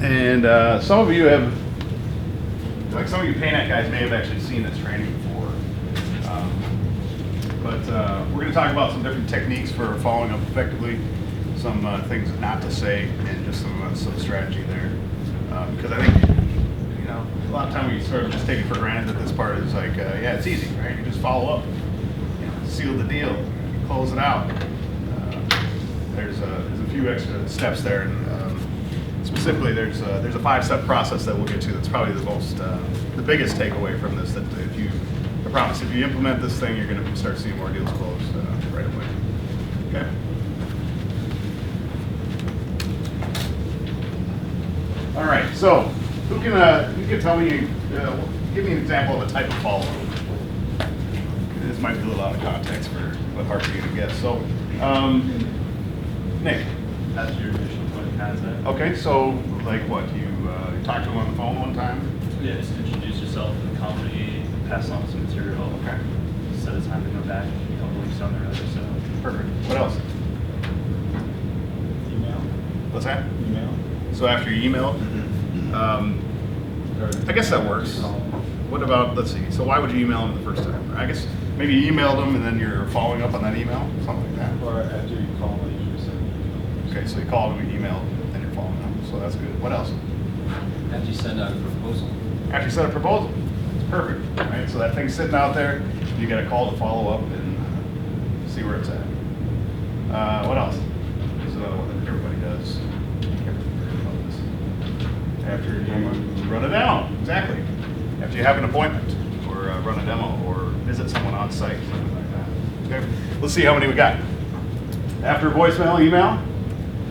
And some of you have, like some of you PayNet guys may have actually seen this training before. But we're going to talk about some different techniques for following up effectively, some things not to say, and just some strategy there. Because I think, you know, a lot of time we sort of just take it for granted that this part is like, yeah, it's easy, right? You just follow up, you know, seal the deal, close it out. There's a few extra steps there, and specifically there's a 5-step process that we'll get to. That's probably the biggest takeaway from this. That I promise, if you implement this thing, you're going to start seeing more deals closed right away. Okay. All right. So, who can tell me? Give me an example of a type of follow-up. This might be a little out of context but hard for you to guess. So, Nick. That's your initial point of contact. Okay. So, like what? You talked to him on the phone one time? Yeah, just introduce yourself to the company, pass on some material. Okay. Set a time to go back, a couple weeks on the road or so. Perfect. What else? Email. What's that? Email. So after you email, I guess that works. What about, let's see, so why would you email them the first time? I guess maybe you emailed them and then you're following up on that email, something like that. Or after you call, I usually send an email. Okay, so you called them, you emailed, then you're following up, so that's good. What else? After you send out a proposal. After you send a proposal, it's perfect, right? So that thing's sitting out there, you get a call to follow up and see where it's at. What else? There's another one that everybody does. After you run a demo, exactly. After you have an appointment, or run a demo, or visit someone on site, something like that. Okay, let's see how many we got. After voicemail, email.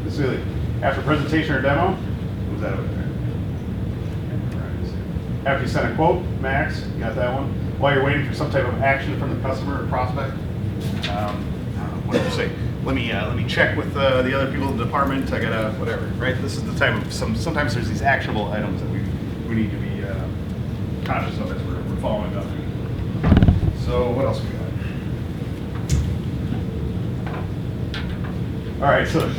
Let's see. After presentation or demo, what was that over there? After you send a quote, Max, you got that one. While you're waiting for some type of action from the customer or prospect. What did you say? Let me check with the other people in the department. I gotta whatever, right? This is the type of sometimes there's these actionable items that we need to be conscious of as we're following up. So what else we got? All right, so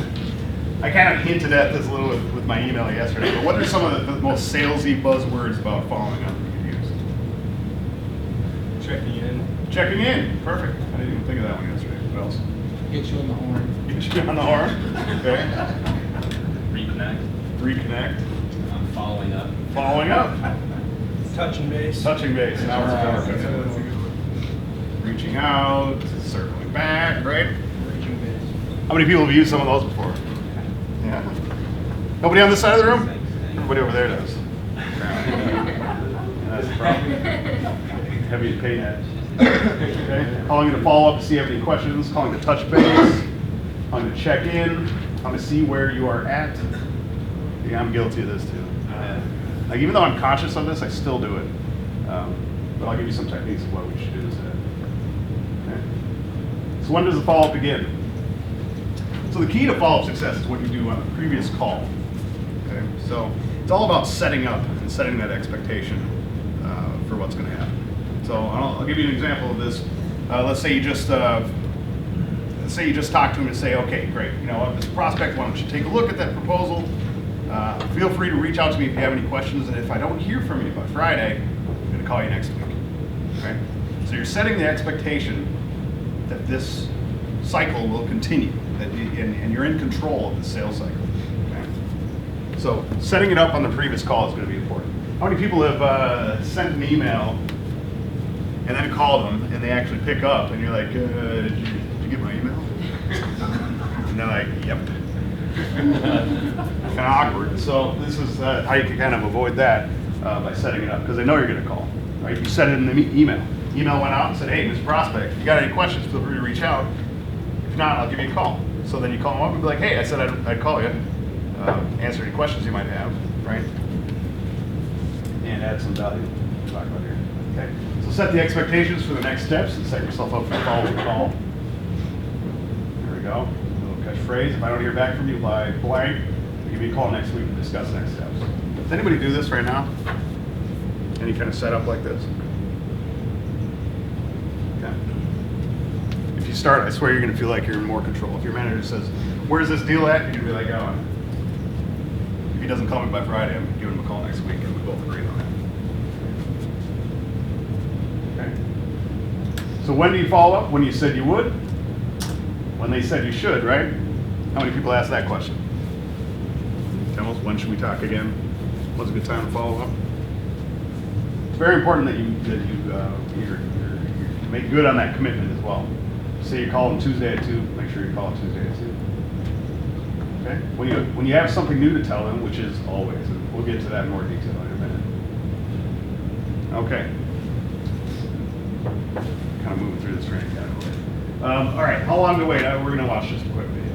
I kind of hinted at this a little with my email yesterday. But what are some of the most salesy buzzwords about following up that you use? Checking in. Checking in, perfect. I didn't even think of that one yesterday. What else? Get you on the horn. Get you on the horn. Okay. Reconnect. Following up. Following up. Touching base. Touching base. Now we're reaching out, circling back, right? Reaching base. How many people have used some of those before? Yeah. Nobody on this side of the room? Everybody over there does. That's the problem. Heavy to pay net. Okay. Calling you to follow up to see if you have any questions, calling to touch base, calling to check in, calling to see where you are at. Yeah, I'm guilty of this too. Like even though I'm conscious of this, I still do it. But I'll give you some techniques of what we should do instead. Okay. So when does the follow-up begin? So the key to follow-up success is what you do on the previous call. Okay. So it's all about setting up and setting that expectation for what's going to happen. So I'll give you an example of this. Let's say you just talk to him and say, okay, great. You know what, this prospect, why don't you take a look at that proposal? Feel free to reach out to me if you have any questions. And if I don't hear from you by Friday, I'm going to call you next week. Okay? So you're setting the expectation that this cycle will continue, and you're in control of the sales cycle. Okay? So setting it up on the previous call is going to be important. How many people have sent an email and then called them, and they actually pick up, and you're like, did you get my email? And they're like, yep. Kind of awkward. So this is how you can kind of avoid that by setting it up, because they know you're going to call. Right? You set it in the email. Email went out and said, hey, Mr. Prospect, if you got any questions, feel free to reach out. If not, I'll give you a call. So then you call them up and be like, hey, I said I'd call you, answer any questions you might have, right? And add some value to talk about here. Okay. So set the expectations for the next steps and set yourself up for the following call. There we go. A little catchphrase. If I don't hear back from you by blank, give me a call next week to discuss next steps. Does anybody do this right now? Any kind of setup like this? Okay. If you start, I swear you're going to feel like you're in more control. If your manager says, where's this deal at? You're going to be like, oh. If he doesn't call me by Friday, I'm giving him a call next week, and we both agree on that. Okay. So when do you follow up? When you said you would? When they said you should, right? How many people asked that question? Tell us, when should we talk again? When's a good time to follow up? It's very important that you make good on that commitment as well. Say you call them Tuesday at 2, make sure you call it Tuesday at 2. Okay? When you have something new to tell them, which is always, and we'll get to that in more detail in a minute. Okay. Kind of moving through this training category. All right, how long to wait? We're going to watch just a quick video.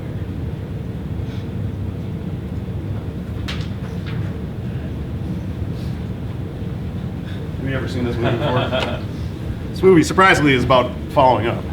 Have you ever seen this movie before? This movie, surprisingly, is about following up.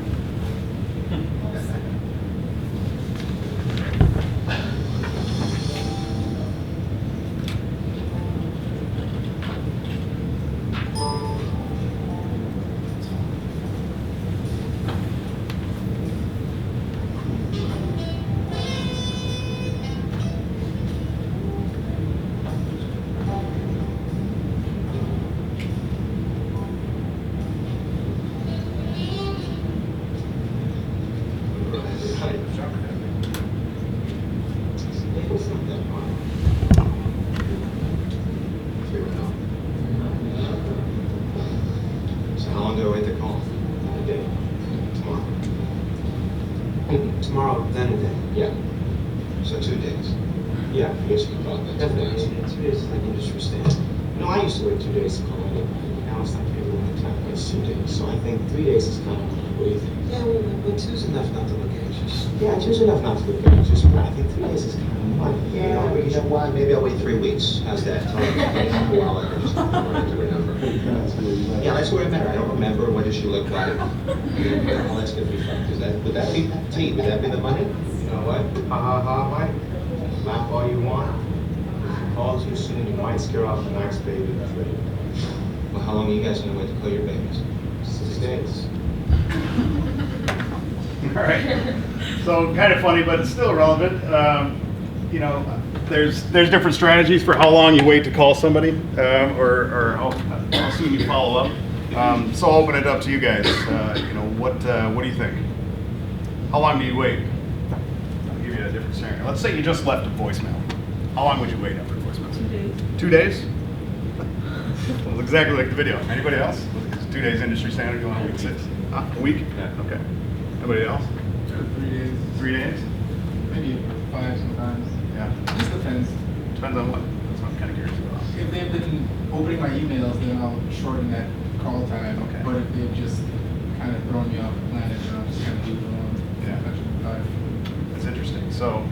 So how long do I wait to call? A day. Tomorrow. Tomorrow, then a day. Yeah. So 2 days. Yeah, I guess you can call it that. Definitely. 2 days is like industry standard. No, I used to wait 2 days to call it. Now it's like every one time it's 2 days. So I think 3 days is kind of. What do you think? Yeah, well, but 2's enough not to look anxious. Yeah, 2's enough not to look anxious, but I think 3 days is kind of much. Yeah, you know what? Maybe I'll wait 3 weeks. How's that? Tell me while I just run into a number. Yeah, let's go better. I don't remember. What does she look like? Well, that's good for fun. Would that be T? Would that be the money? You know what? Ha ha ha, Mike. Laugh all you want. If you call too soon, you might scare off the next baby that's ready. Well, how long are you guys gonna wait to call your babies? 6 days. All right. So kind of funny, but it's still relevant. You know, there's different strategies for how long you wait to call somebody, or how soon you follow up. So I'll open it up to you guys. You know, what do you think? How long do you wait? I'll give you a different scenario. Let's say you just left a voicemail. How long would you wait after a voicemail? 2 days. 2 days? Well, exactly like the video. Anybody else? Is 2 days industry standard? You want a week 6? A week? Yeah. Okay. Anybody else? 2 to 3 days, 3 days? maybe 5 sometimes. Yeah. It just depends. Depends on what. That's what I'm kind of curious about. If they've been opening my emails, then I'll shorten that call time. Okay. But if they've just kind of thrown me off the planet, then I'll just kind of leave it alone. Yeah. That should be 5. That's interesting. So,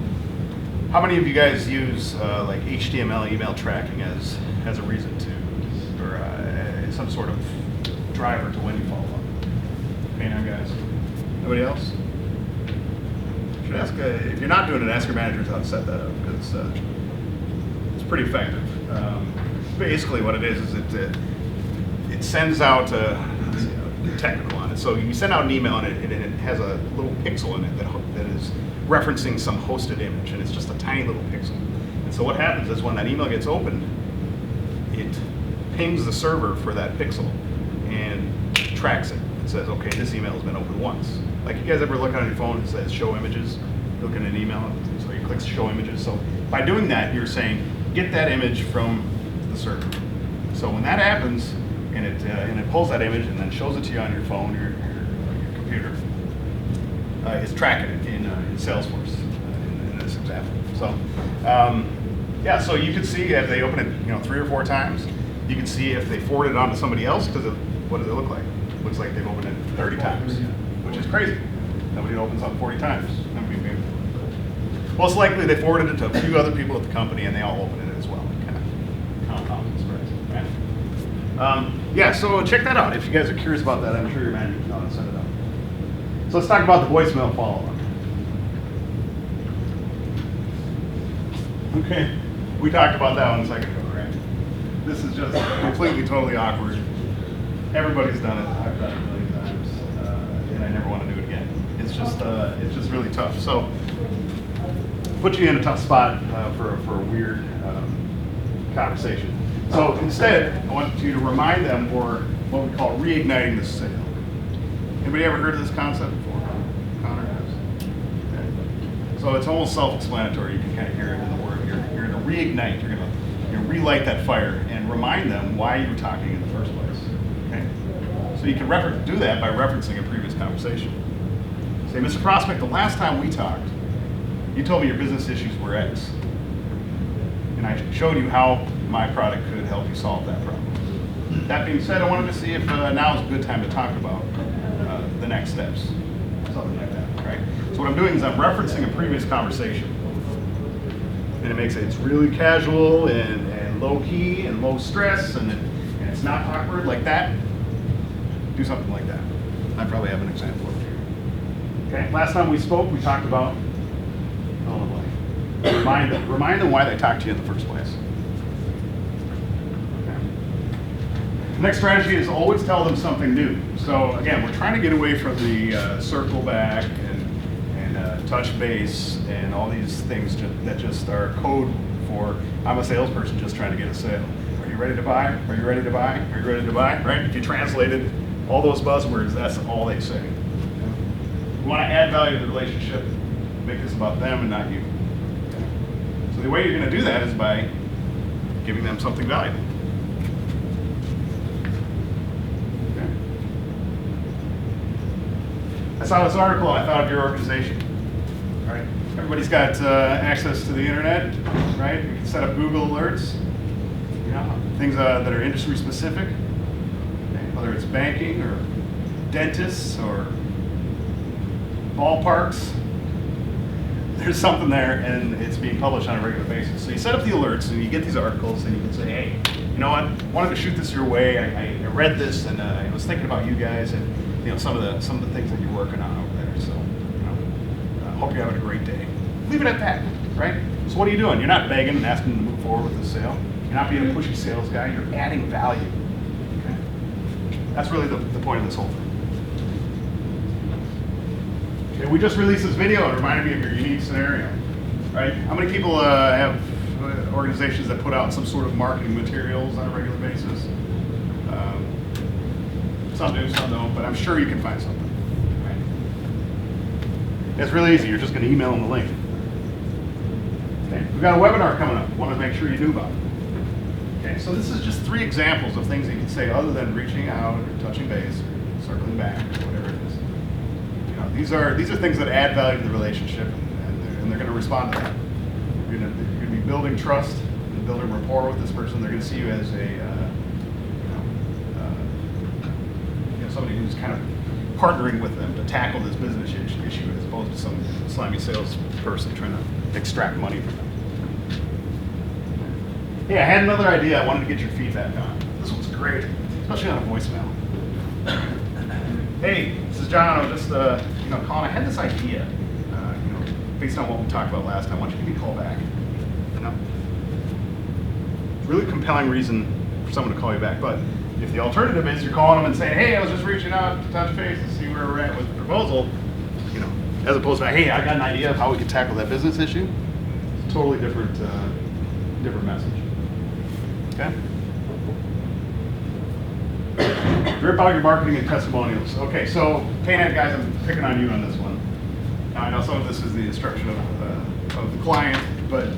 how many of you guys use like HTML email tracking as a reason to, or some sort of driver to when you follow up? Hang on, guys. Anybody else? Should ask if you're not doing it, ask your managers how to set that up because it's pretty effective. Basically, what it is it sends out let's see, technical on it. So you send out an email and it has a little pixel in it that is referencing some hosted image, and it's just a tiny little pixel. And so what happens is when that email gets opened, it pings the server for that pixel and tracks it. It says, okay, this email has been opened once. Like, you guys ever look on your phone, it says show images, look at an email, so you click show images. So by doing that, you're saying, get that image from the server. So when that happens, and it pulls that image and then shows it to you on your phone, your computer, it's tracking it in Salesforce in this example. So yeah, so you can see if they open it 3 or 4 times, you can see if they forward it on to somebody else, because what does it look like? It looks like they've opened it 30 times, which is crazy. Nobody opens up 40 times. Most likely they forwarded it to a few other people at the company and they all opened it as well. Kind of compounds the spread, right? Yeah, so check that out. If you guys are curious about that, I'm sure your manager can know how to set it up. So let's talk about the voicemail follow-up. Okay, we talked about that one a second ago, right? This is just completely, totally awkward. Everybody's done it. I've done it a million times, and I never want to do it again. It's just really tough. So put you in a tough spot for a weird conversation. So instead, I want you to remind them, or what we call reigniting the sale. Anybody ever heard of this concept before? Connor has? Okay. So it's almost self-explanatory. You can kind of hear it in the word. You're going to reignite. You're going to relight that fire and remind them why you were talking in the first place. Okay. So you can do that by referencing a previous conversation. Say, Mr. Prospect, the last time we talked, you told me your business issues were X. And I showed you how my product could help you solve that problem. That being said, I wanted to see if now is a good time to talk about the next steps. Something like that, right? So what I'm doing is I'm referencing a previous conversation. And it makes it's really casual and low key and low stress and it's not awkward like that. Do something like that. I probably have an example over here. Okay, last time we spoke, we talked about fill in the blank. Remind them why they talked to you in the first place. Okay. The next strategy is always tell them something new. So again, we're trying to get away from the circle back and touch base and all these things that just are code for I'm a salesperson just trying to get a sale. Are you ready to buy? Are you ready to buy? Are you ready to buy? Right? If you translated all those buzzwords, that's all they say. You want to add value to the relationship, make this about them and not you. Okay. So the way you're going to do that is by giving them something valuable. Okay. I saw this article and I thought of your organization. All right. Everybody's got access to the internet, right? You can set up Google alerts, you know, things that are industry specific, okay? Whether it's banking or dentists or ballparks. There's something there and it's being published on a regular basis. So you set up the alerts and you get these articles and you can say, hey, you know what, I wanted to shoot this your way. I read this and I was thinking about you guys and you know some of the things that you're working on over there. So hope you're having a great day. Leave it at that, right? So what are you doing? You're not begging and asking them to move forward with the sale. You're not being a pushy sales guy. You're adding value. Okay? That's really the point of this whole thing. Okay, we just released this video. It reminded me of your unique scenario, right? How many people have organizations that put out some sort of marketing materials on a regular basis? Some do, some don't, but I'm sure you can find something. It's really easy. You're just going to email them the link. Okay. We've got a webinar coming up. Want to make sure you knew about it. Okay. So this is just 3 examples of things that you can say other than reaching out or touching base or circling back or whatever it is. You know, these are things that add value to the relationship, and they're going to respond to that. You're going to be building trust and building rapport with this person. They're going to see you as a somebody who's kind of partnering with them to tackle this business issue as opposed to some slimy salesperson trying to extract money from them. Hey, I had another idea I wanted to get your feedback on. This one's great, especially on a voicemail. Hey, this is John. I'm just calling. I had this idea, based on what we talked about last time. Why don't you give me a call back? Really compelling reason for someone to call you back, but if the alternative is you're calling them and saying, hey, I was just reaching out to touch base and see where we're at with the proposal, as opposed to, hey, I got an idea of how we could tackle that business issue, it's a totally different message. Okay? Drip out your marketing and testimonials. Okay, so K-Net guys, I'm picking on you on this one. Now, I know some of this is the instruction of the client, but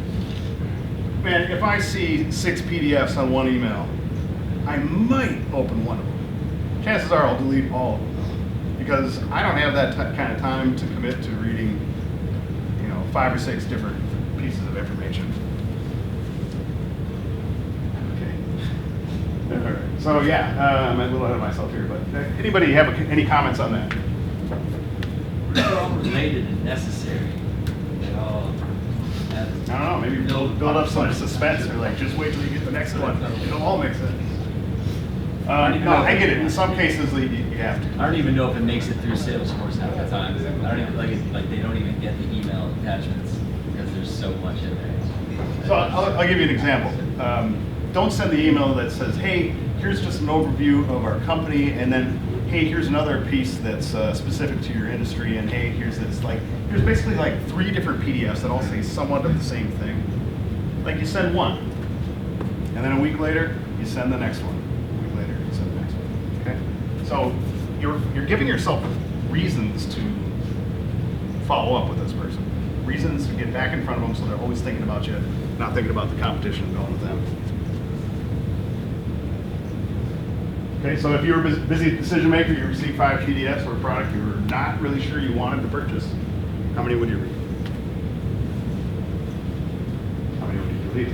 man, if I see 6 PDFs on one email, I might open one of them. Chances are I'll delete all of them because I don't have that kind of time to commit to reading, 5 or 6 different pieces of information. Okay. All right. So yeah, I'm a little ahead of myself here, but anybody have any comments on that? They're all related and necessary. They all have. I don't know. Maybe build up some suspense or like just wait till you get the next one. It'll all make sense. No, I get it. In some cases, you have to. I don't even know if it makes it through Salesforce half the time. I don't even like they don't even get the email attachments because there's so much in there. So I'll give you an example. Don't send the email that says, hey, here's just an overview of our company, and then hey, here's another piece that's specific to your industry, and hey, here's this. Like, there's basically like 3 different PDFs that all say somewhat of the same thing. Like, you send one, and then a week later, you send the next one. A week later, you send the next one. Okay? So you're giving yourself reasons to follow up with this person. Reasons to get back in front of them so they're always thinking about you, not thinking about the competition and going with them. Okay, so if you're a busy decision maker, you receive 5 PDFs for a product you were not really sure you wanted to purchase, how many would you read? How many would you delete?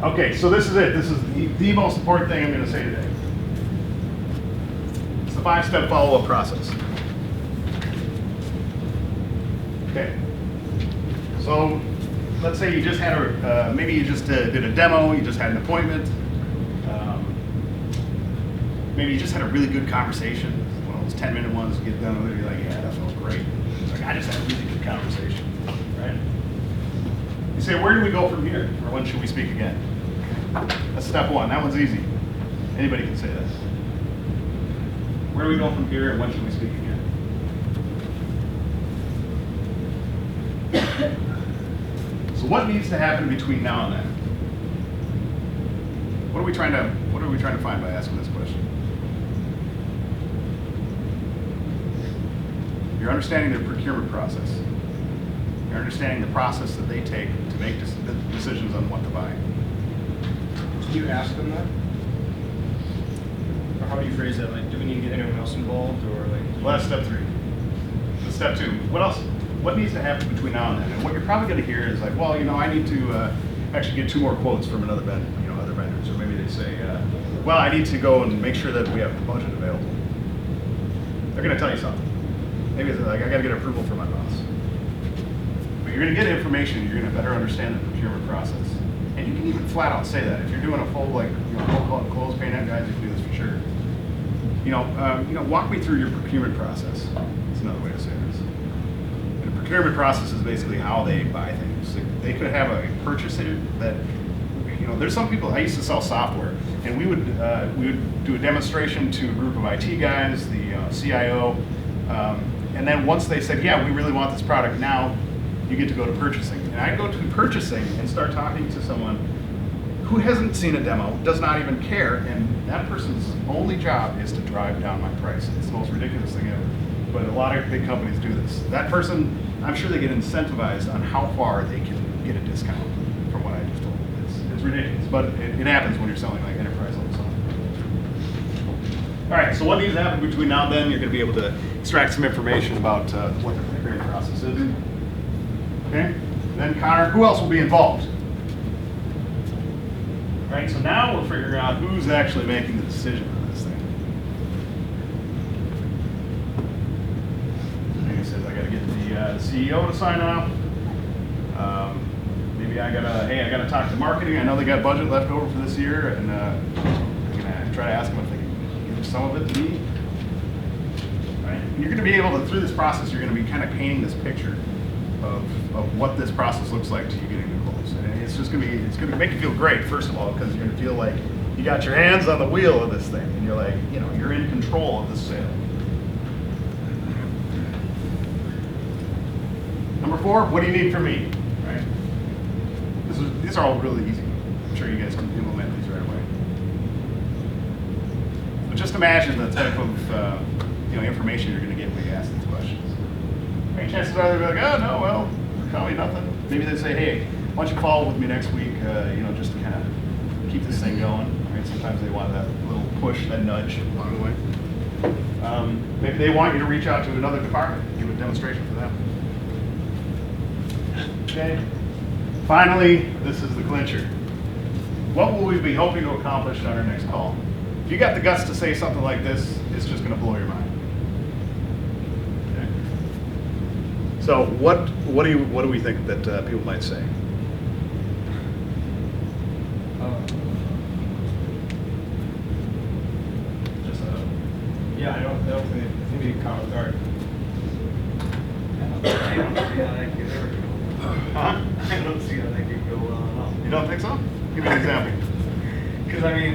Okay, so this is it. This is the most important thing I'm going to say today. It's the 5-step follow-up process. Okay. So let's say you just had maybe you just did a demo, you just had an appointment. Maybe you just had a really good conversation. One of those 10-minute ones, you get done with it, you're like, yeah, that felt great. It's like, I just had a really good conversation, right? You say, where do we go from here? Or when should we speak again? That's step 1. That one's easy. Anybody can say that. Where do we go from here and when should we speak again? So what needs to happen between now and then? What are we trying to find by asking this question? You're understanding their procurement process. You're understanding the process that they take to make decisions on what to buy. Do you ask them that? Or how do you phrase that? Like, do we need to get anyone else involved, or like? Well, that's step 3. That's step 2. What else? What needs to happen between now and then? And what you're probably going to hear is like, well, you know, I need to actually get 2 more quotes from another vendor, other vendors, or maybe they say, well, I need to go and make sure that we have the budget available. They're going to tell you something. Maybe it's like, I got to get approval from my boss. But you're going to get information. You're going to better understand the procurement process. And you can even flat out say that if you're doing a full close pay net, guys, you can do this for sure. Walk me through your procurement process. That's another way to say this. And the procurement process is basically how they buy things. They could have a purchaser that, there's some people. I used to sell software, and we would do a demonstration to a group of IT guys, the CIO, and then once they said, yeah, we really want this product now, you get to go to purchasing. And I go to purchasing and start talking to someone who hasn't seen a demo, does not even care, and that person's only job is to drive down my price. It's the most ridiculous thing ever. But a lot of big companies do this. That person, I'm sure they get incentivized on how far they can get a discount from what I just told them. It's ridiculous, but it happens when you're selling like enterprise level software. All right, so what needs to happen between now and then? You're going to be able to extract some information about what the procurement process is. Okay, then Connor, who else will be involved? All right, so now we're figuring out who's actually making the decision on this thing. Like I said, I got to get the CEO to sign off. Maybe I gotta talk to marketing. I know they got budget left over for this year, and I'm gonna try to ask them if they can give some of it to me. All right, and you're gonna be able to, through this process, you're gonna be kind of painting this picture of what this process looks like to you getting the close. And it's gonna make you feel great, first of all, because you're gonna feel like you got your hands on the wheel of this thing, and you're like, you're in control of the sale. Number 4, what do you need from me? Right? These are all really easy. I'm sure you guys can implement these right away. But just imagine the type of information you're going to get when you ask these questions. Right? Chances are they'll be like, oh no, well, probably nothing. Maybe they say, hey, why don't you follow with me next week? Just to kind of keep this thing going. Right? Sometimes they want that little push, that nudge along the way. Maybe they want you to reach out to another department, give a demonstration for them. Okay. Finally, this is the clincher. What will we be hoping to accomplish on our next call? If you got the guts to say something like this, it's just going to blow your mind. Okay. So, what do we think that people might say? Yeah, I don't think we can count dark. I don't see how that could ever go. Huh? I don't see how that could go well at all. You don't think so? Give me an example. Because I mean,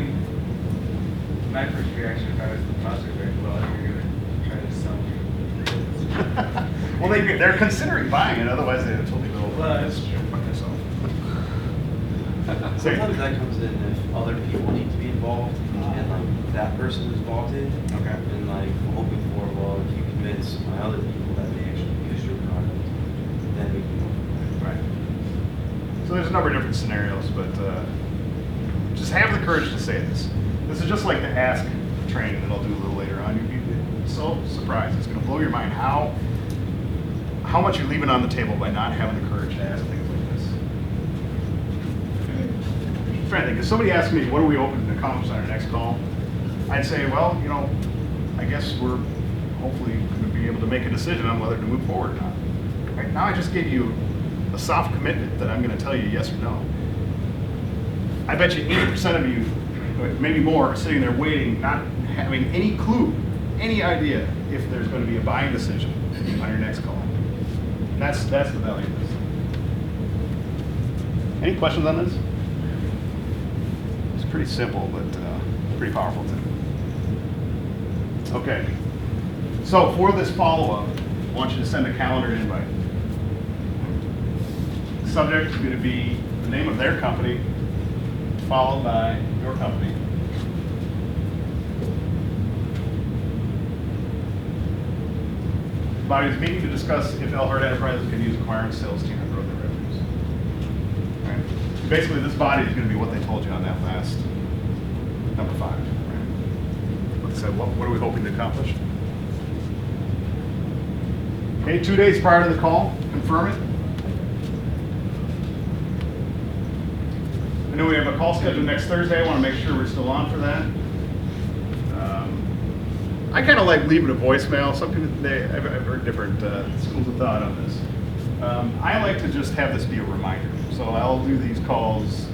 My first reaction if I was the deposit, like, well, you're gonna try to sell me. Well, they're considering buying it, otherwise they'd have told me, "Oh, Well, that's true. fuck yourself." Sometimes that comes in if other people need to be involved and like that person is involved in. Okay. And like I'm hoping for, well, if you convince my other people that they actually use your product, then we can go from there. Right. So there's a number of different scenarios, but just have the courage to say this. This is just like the ask training that I'll do a little later on. You'd be so surprised. It's going to blow your mind how much you're leaving on the table by not having the courage to ask things like this. I'm trying to think, if somebody asked me, what are we open to accomplish on our next call? I'd say, well, you know, I guess we're hopefully going to be able to make a decision on whether to move forward or not. Right now I just gave you a soft commitment that I'm going to tell you yes or no. I bet you 80% of you, maybe more, are sitting there waiting, not having any clue, any idea if there's going to be a buying decision on your next call. And that's the value of this. Any questions on this? It's pretty simple, but pretty powerful too. Okay. So for this follow-up, I want you to send a calendar invite. The subject is going to be the name of their company, followed by your company. Body's meeting to discuss if Elhart Enterprises can use acquiring sales team to grow their revenues. All right. Basically, this body is going to be what they told you on that last number 5. Right? What they said, what are we hoping to accomplish? Okay, 2 days prior to the call, confirm it. I know we have a call scheduled next Thursday. I want to make sure we're still on for that. I kind of like leaving a voicemail. Some people, I've heard different schools of thought on this. I like to just have this be a reminder. So I'll do these calls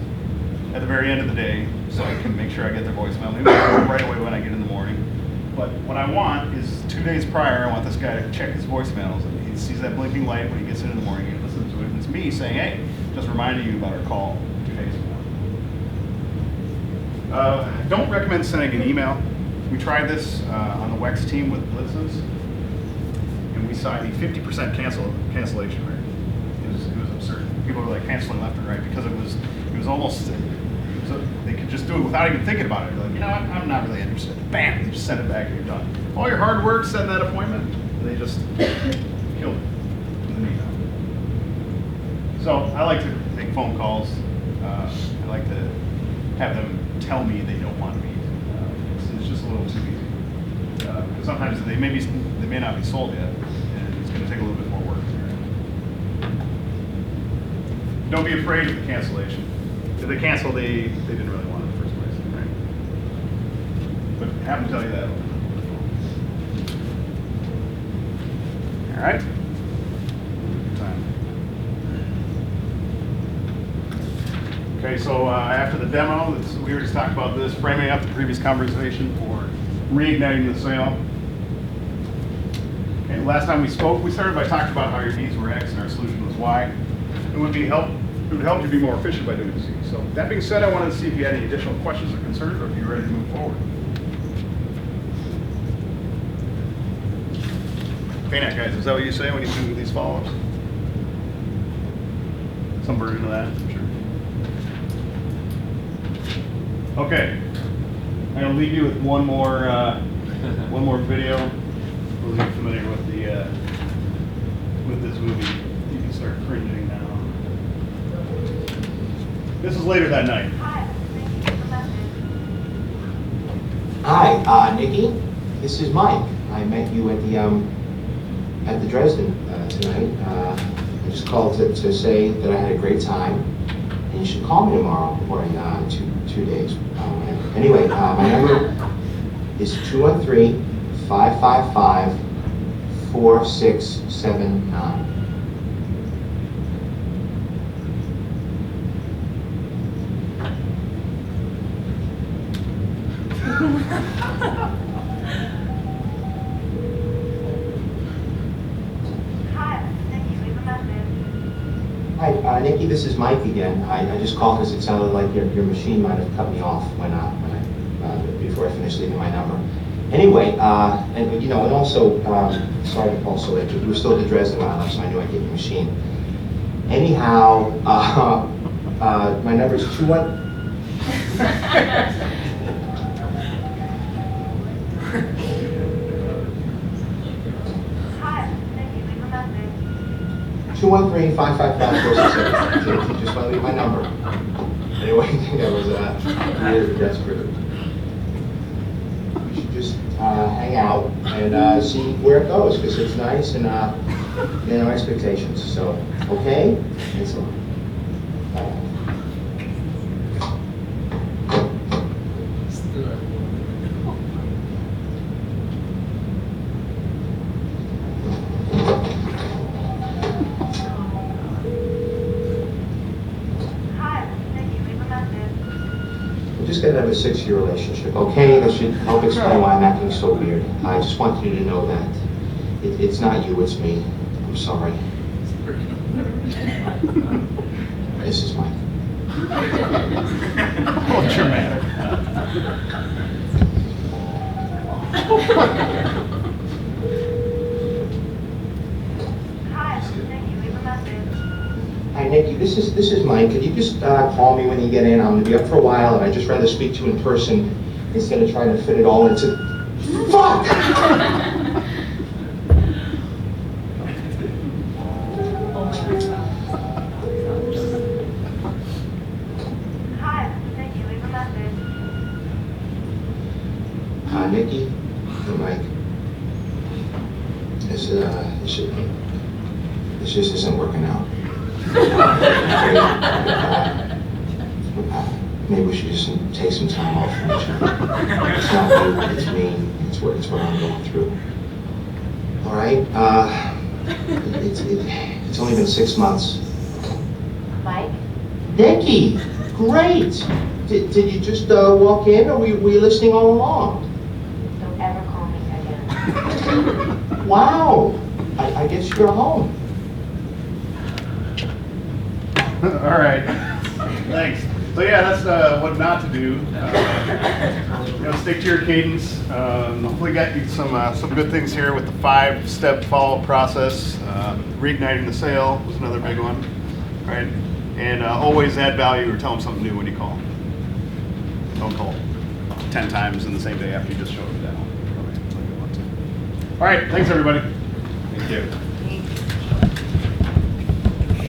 at the very end of the day so I can make sure I get their voicemail. Maybe I'll do it right away when I get in the morning. But what I want is 2 days prior, I want this guy to check his voicemails. And he sees that blinking light when he gets in the morning, he listens to it. And it's me saying, hey, just reminding you about our call 2 days ago. Don't recommend sending an email. We tried this on the WEX team with blitzes, and we saw a 50% cancellation rate. It was absurd. People were like canceling left and right because it was almost, they could just do it without even thinking about it. They're like, you know what, I'm not really interested. Bam, they just send it back and you're done. All your hard work, setting that appointment, they just killed it in the meantime. So I like to make phone calls. I like to have them tell me they don't want to meet. It's just a little too easy. Because sometimes they may not be sold yet, and it's going to take a little bit more work. Don't be afraid of the cancellation. If they cancel, they didn't really want it in the first place, right? But have them tell you that. All right. Time. Okay, so after the demo, we were just talking about this, framing up the previous conversation for reigniting the sale. Okay, last time we spoke, we started by talking about how your needs were X and our solution was Y. It would help you be more efficient by doing Z. So that being said, I wanted to see if you had any additional questions or concerns, or if you're ready to move forward. FANAC guys, is that what you say when you do these follow-ups? Some version of that, I'm sure. Okay, I'm going to leave you with one more video. Those who are familiar with with this movie, you can start cringing now. This is later that night. Hi, Nikki. This is Mike. I met you at the Dresden tonight. I just called to say that I had a great time, and you should call me tomorrow or in 2 days. Anyway, my number is 213-555-4679. Hi, Nikki, this is Mike again. I just called because it sounded like your machine might have cut me off when before I finish leaving my number. Anyway, and you know, and also, sorry to call so late, but we were still at the Dresden Island, so I knew I'd get the machine. Anyhow, my number is 21. Hi, thank you. Leave a message. 213-555-4677. JT, just want to leave my number. Anyway, I think I was really desperate. We should just hang out and see where it goes, because it's nice and no expectations. So, okay? Thanks a lot. Bye. Hi, thank you. Leave a message. We're just gonna have a 6-year relationship, okay? That should help explain why I'm acting so weird. I just want you to know that. It's not you, it's me. I'm sorry. This is Mike. Oh, dramatic. Hi, thank you. Leave a message. Hi, Nikki. This is Mike. Could you just call me when you get in? I'm gonna be up for a while, and I'd just rather speak to you in person instead of trying to fit it all into. Fuck! Hi, thank you. Leave a message. Nikki, and Mike. This just isn't working out. Maybe we should just take some time off from each other. It's not you, it's me, it's what I'm going through. All right? It's only been 6 months. Mike? Nikki, great. Did you just walk in, or were you listening all along? Don't ever call me again. Wow. I guess you're home. All right. Thanks. So yeah, that's what not to do. Stick to your cadence. Hopefully, got you some good things here with the 5-step follow-up process. Reigniting the sale was another big one, right? And always add value or tell them something new when you call. Don't call 10 times in the same day after you just showed them the demo. All right. Thanks, everybody. Thank you.